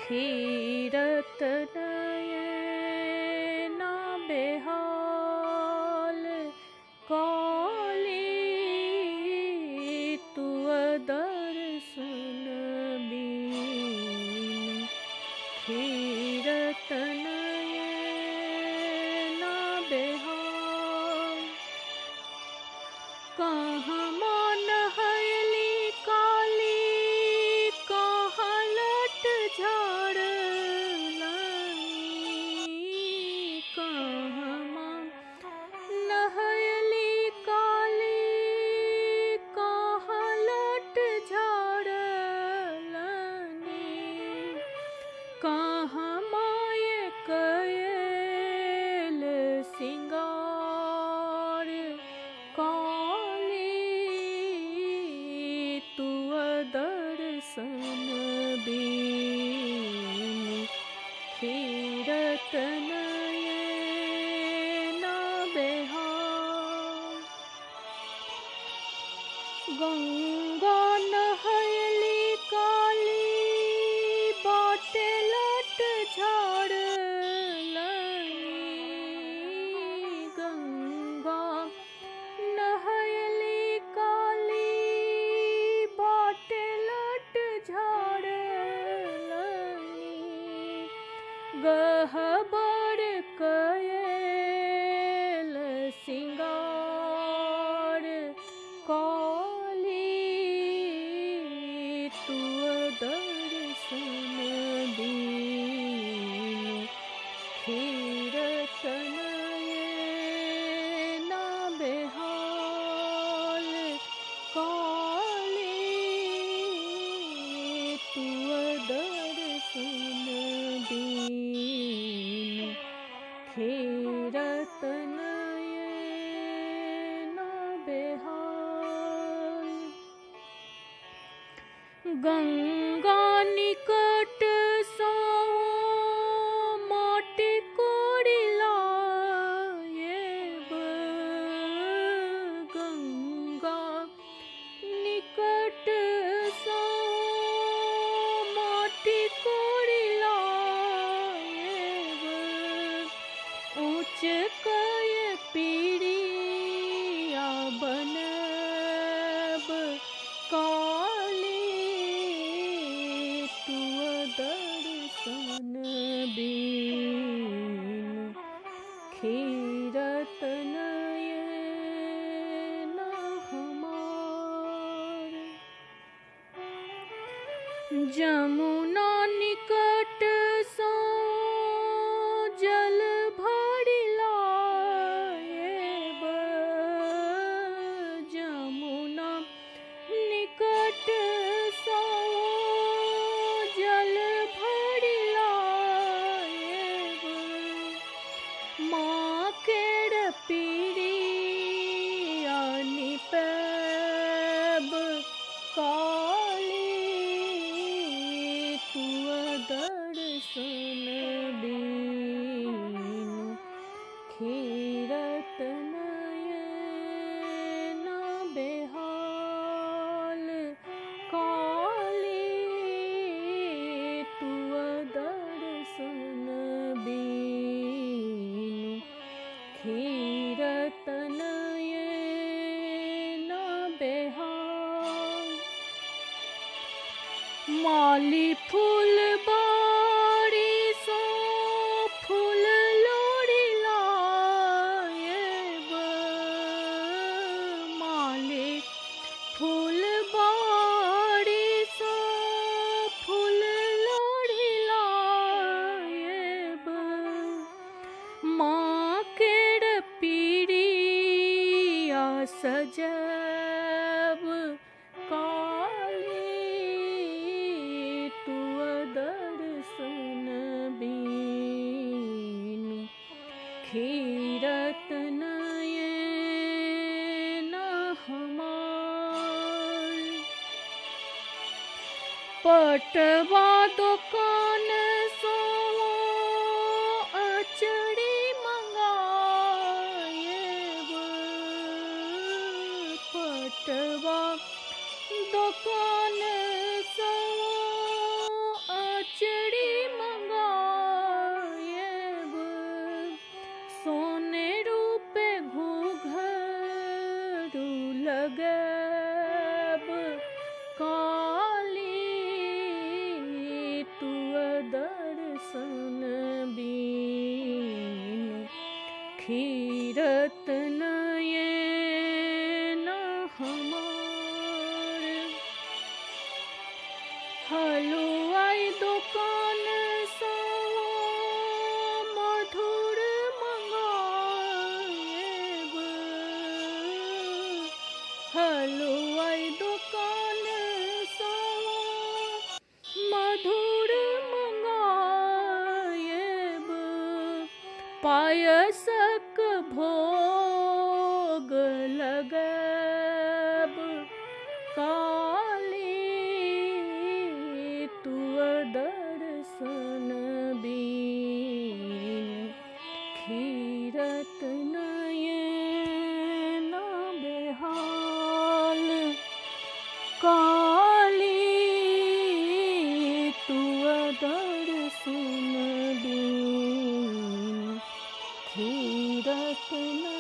खीरत नयना बेहाल काली तुअ दर्शन बीन। खीरत नयना बेहाल कहाँ मान हयली काली कहाँ लट झाड़ लाई। कहाँ मान हयली काली कहाँ लट झाड़ लानी। कहाँ माय कयल सिंगार काली तुअ दर्शन बीन। खीरत नयना बेहाल गंगा नहयली काली बाटे लट झाड़ लानी। गंगा नहयली काली बाटे लट झाड़ लानी। गहबर कयल सिंगार काली तुअ दर्शन बीन। खीरत नयना बेहाल काली तुअ दर्शन बीन। खीरत नयना बेहाल गंगा निकट सो माटी कोड़ी लाएब। गंगा निकट सो माटी कोड़ी लाएब। ऊंच कय पीड़िया बनब काली तुअ दर्शन बीन। खीरत नयना हमार जमुना निकट सो जल भरि लाएब। जमुना निकट सो जल भरि लाएब। माँ केर पीड़िया निपैब काली तुअ दर्शन बीन। खीरत नयना बेहाल काली तुअ दर्शन बीन। खीरत नयना बेहाल माली फूल बाड़ी सो फूल लोड़ी लाएब। माली फूल बाड़ी सो फूल लोड़ी लाएब। माँ केर पीड़िया सजब काली तुअ दर्शन बीन। खीरत नयना हमार पटवा दुकान सो अचड़ी मंगाएब। पटवा दुकान सो अचड़ी खीरत नयन हमार। हलवाई दुकान सो मधुर मंगाएब। हलवाई दुकान सो मधुर मंगाएब। पायसक भोग लगब। काली तुअ दर्शन बीन खीरत नयन बेहाल। काली तुअ दर्शन बीन खीरत नयन